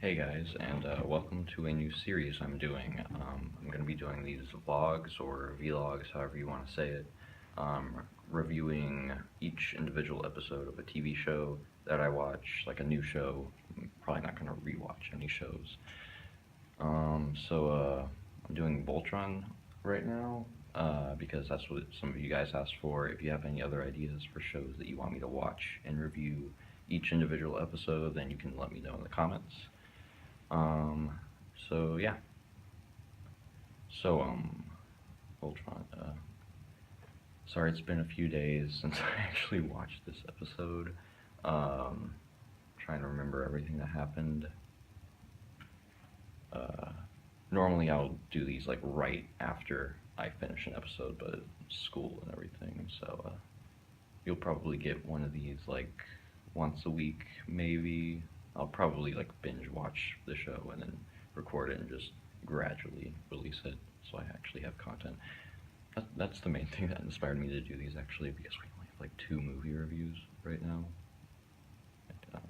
Hey guys, and welcome to a new series I'm doing. I'm going to be doing these vlogs or vlogs, however you want to say it, reviewing each individual episode of a TV show that I watch, like a new show. I'm probably not going to rewatch any shows. I'm doing Voltron right now because that's what some of you guys asked for. If you have any other ideas for shows that you want me to watch and review each individual episode, then you can let me know in the comments. Um, so yeah. So, Voltron, sorry it's been a few days since I actually watched this episode. Um, Trying to remember everything that happened. Uh, Normally I'll do these like right after I finish an episode, but school and everything, so, you'll probably get one of these like once a week, maybe. I'll probably like binge watch the show and then record it and just gradually release it so I actually have content. That's the main thing that inspired me to do these actually, because we only have like 2 movie reviews right now. So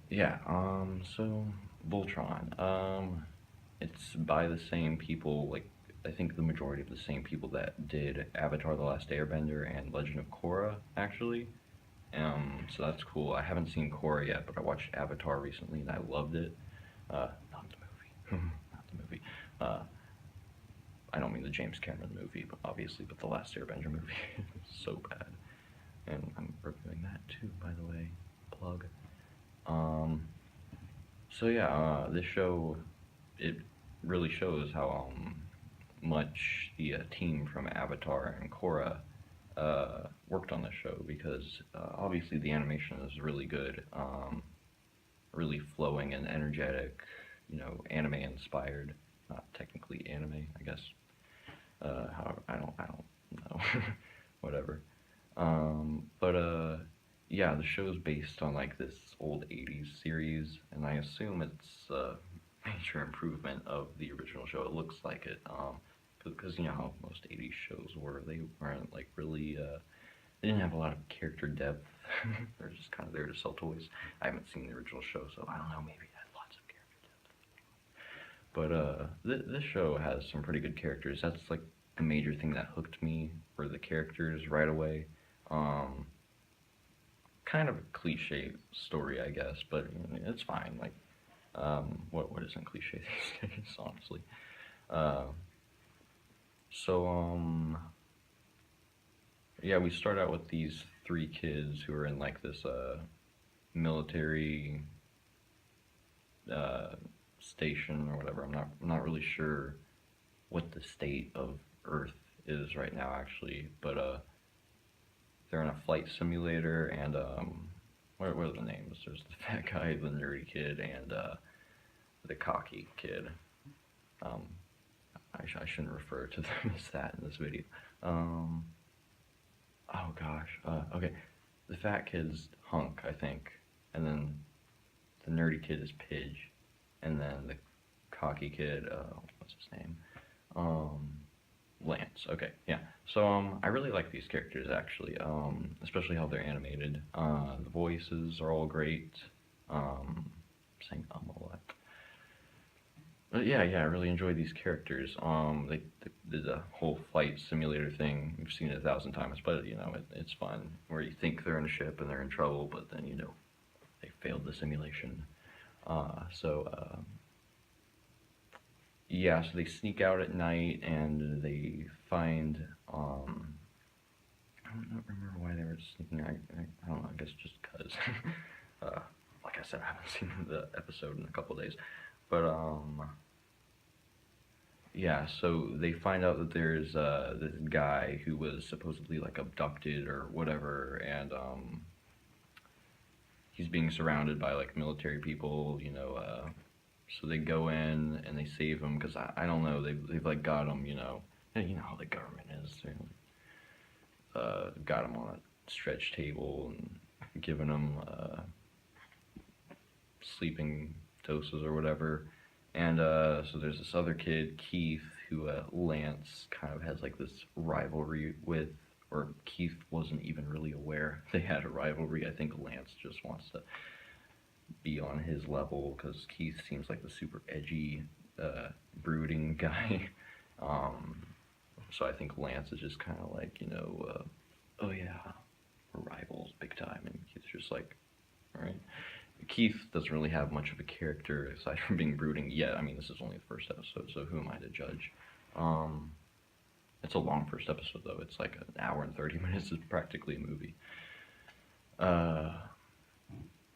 yeah, so Voltron. It's by the same people, like I think the majority of the same people that did Avatar: The Last Airbender and Legend of Korra, actually. So that's cool. I haven't seen Korra yet, but I watched Avatar recently and I loved it. Not the movie. Not the movie. Uh, I don't mean the James Cameron movie, but obviously, but the Last Airbender movie is so bad. And I'm reviewing that too, by the way. Plug. Um, so yeah, this show, it really shows how much the team from Avatar and Korra worked on this show, because obviously the animation is really good, really flowing and energetic, anime inspired. Not technically anime, I guess. However, I don't know, whatever. But yeah, the show is based on like this old '80s series, and I assume it's a major improvement of the original show. It looks like it, because you know how most '80s shows were. They weren't like really. They didn't have a lot of character depth. They're just kind of there to sell toys. I haven't seen the original show, so I don't know. Maybe it had lots of character depth. But this show has some pretty good characters. That's like the major thing that hooked me, were the characters right away. Um, Kind of a cliche story, I guess, but it's fine. Like, what isn't cliche these days, honestly. Uh, so yeah, we start out with these 3 kids who are in like this military uh, station or whatever. I'm not really sure what the state of Earth is right now, actually, but they're in a flight simulator, and what are the names? There's the fat guy, the nerdy kid, and the cocky kid. Um, I shouldn't refer to them as that in this video. Oh gosh. Okay. The fat kid's Hunk, I think, and then the nerdy kid is Pidge, and then the cocky kid, what's his name? Um, Lance. Okay, yeah. So I really like these characters actually, especially how they're animated. The voices are all great. Saying a lot. But yeah, I really enjoy these characters. They did the whole flight simulator thing. We've seen it 1,000 times, but it's fun. Where you think they're in a ship and they're in trouble, but then they failed the simulation. Yeah, so they sneak out at night and they find, I don't remember why they were sneaking. I don't know, I guess just because. Like I said, I haven't seen the episode in a couple days. But, yeah, so they find out that there's this guy who was supposedly like abducted or whatever, and he's being surrounded by like military people, so they go in and they save him, because I don't know, they've like got him, you know how the government is. They got him on a stretch table and giving him sleeping doses or whatever. And so there's this other kid, Keith, who Lance kind of has like this rivalry with, or Keith wasn't even really aware they had a rivalry. I think Lance just wants to be on his level because Keith seems like the super edgy, brooding guy. um, so I think Lance is just kind of like, oh yeah, we're rivals big time, and Keith's just like, all right. Keith doesn't really have much of a character aside from being brooding yet. I mean, this is only the first episode, so who am I to judge? Um, it's a long first episode though. It's like an hour and 30 minutes. It's practically a movie. Uh,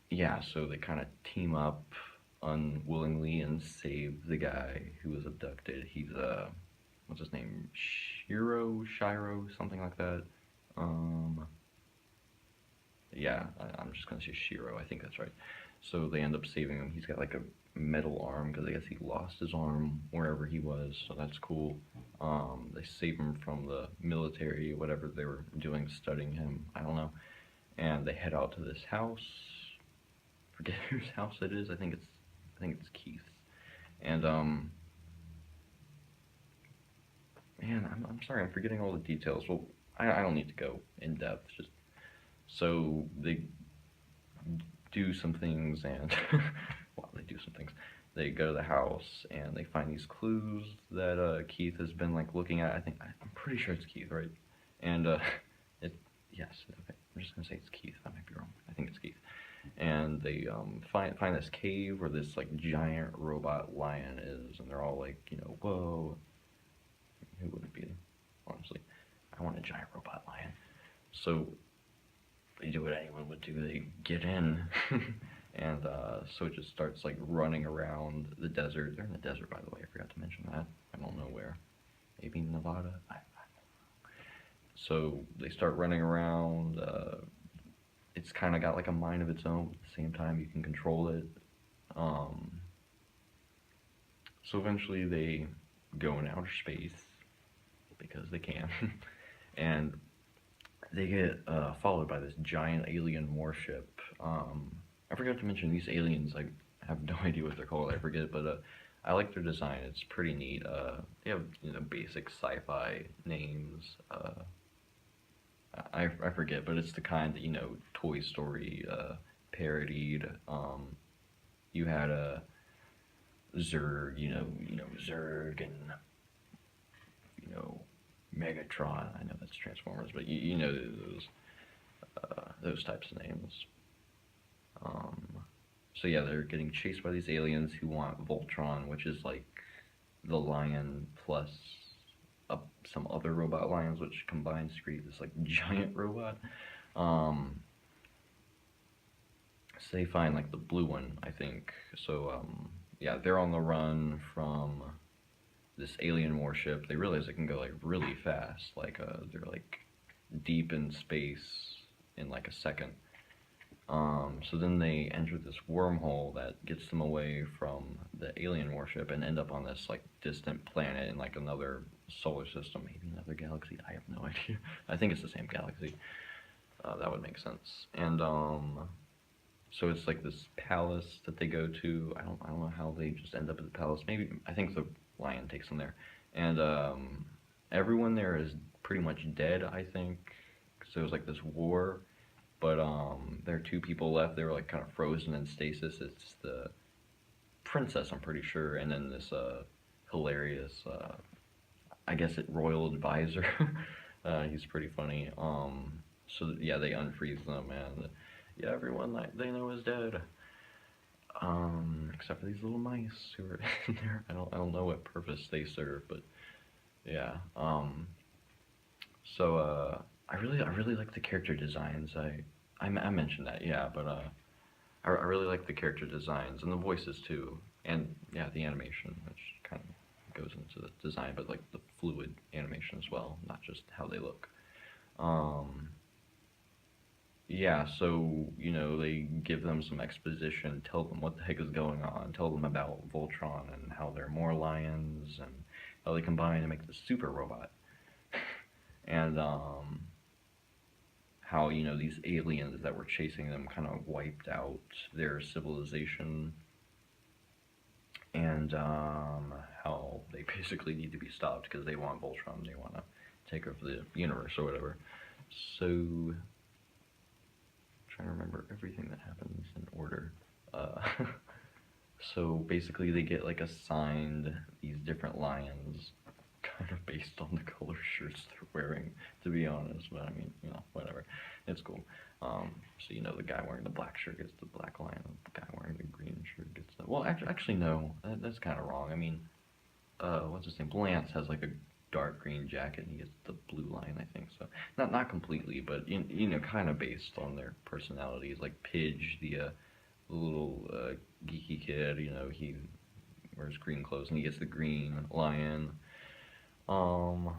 yeah, so they kind of team up unwillingly and save the guy who was abducted. He's what's his name? Shiro, something like that. Um, yeah, I'm just gonna say Shiro. I think that's right. So they end up saving him. He's got like a metal arm because I guess he lost his arm wherever he was. So that's cool. They save him from the military, whatever they were doing, studying him. I don't know. And they head out to this house. Forget whose house it is. I think it's Keith's. And man, I'm sorry, I'm forgetting all the details. Well, I don't need to go in depth. Just so they do some things, and well, they do some things. They go to the house and they find these clues that Keith has been like looking at. I'm pretty sure it's Keith, right? And it yes, okay. I'm just gonna say it's Keith. I might be wrong. I think it's Keith. And they find this cave where this like giant robot lion is, and they're all like, whoa, who would it be? Honestly, I want a giant robot lion. So they do what anyone would do. They get in, and so it just starts like running around the desert. They're in the desert, by the way. I forgot to mention that. I don't know where. Maybe Nevada. So they start running around. It's kind of got like a mind of its own. But at the same time, you can control it. So eventually, they go in outer space because they can, and they get followed by this giant alien warship. I forgot to mention these aliens. I have no idea what they're called. I forget, but I like their design. It's pretty neat. They have basic sci-fi names. I forget, but it's the kind that Toy Story parodied. You had a Zurg, Zurg, and Megatron. I know that's Transformers, but you know those types of names. So yeah, they're getting chased by these aliens who want Voltron, which is like the lion plus some other robot lions, which combines to create this like giant robot. So they find like the blue one, I think. So yeah, they're on the run from this alien warship. They realize it can go like really fast. Like they're like deep in space in like a second. So then they enter this wormhole that gets them away from the alien warship and end up on this like distant planet in like another solar system, maybe another galaxy. I have no idea. I think it's the same galaxy. That would make sense. And so it's like this palace that they go to. I don't know how they just end up at the palace. Maybe I think the lion takes them there, and everyone there is pretty much dead. I think because there was like this war. But there are two people left. They were like kind of frozen in stasis. It's the princess, I'm pretty sure, and then this hilarious, I guess royal advisor. He's pretty funny. So yeah, they unfreeze them, and yeah, everyone that they know is dead. Except for these little mice who are in there. I don't know what purpose they serve, but yeah. So I really like the character designs. I mentioned that, yeah, but I really like the character designs and the voices too, and yeah, the animation, which kind of goes into the design, but like the fluid animation as well, not just how they look. Yeah, so they give them some exposition, tell them what the heck is going on, tell them about Voltron and how they're more lions and how they combine to make the super robot. And how these aliens that were chasing them kind of wiped out their civilization, and how they basically need to be stopped because they want Voltron, they want to take over the universe or whatever. So I'm trying to remember everything that happens in order. So basically, they get like assigned these different lions, kind of based on the color shirts they're wearing. To be honest, but I mean, whatever. It's cool. So the guy wearing the black shirt gets the black lion. The guy wearing the green shirt gets the. Well, actually, no. That's kind of wrong. I mean, what's his name? Lance has like a dark green jacket, and he gets the blue lion, I think. So not completely, but kind of based on their personalities. Like Pidge, the little geeky kid, he wears green clothes and he gets the green lion. Um,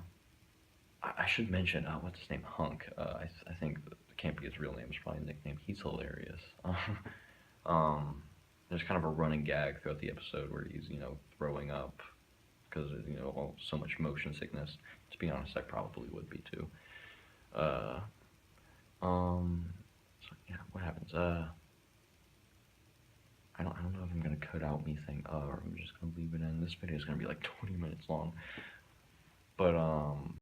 I should mention, what's his name? Hunk. I think it can't be his real name. It's probably a nickname. He's hilarious. um, there's kind of a running gag throughout the episode where he's throwing up because so much motion sickness. To be honest, I probably would be too. Uh, so yeah, what happens? I don't know if I'm gonna cut out me saying or I'm just gonna leave it in. This video is gonna be like 20 minutes long. But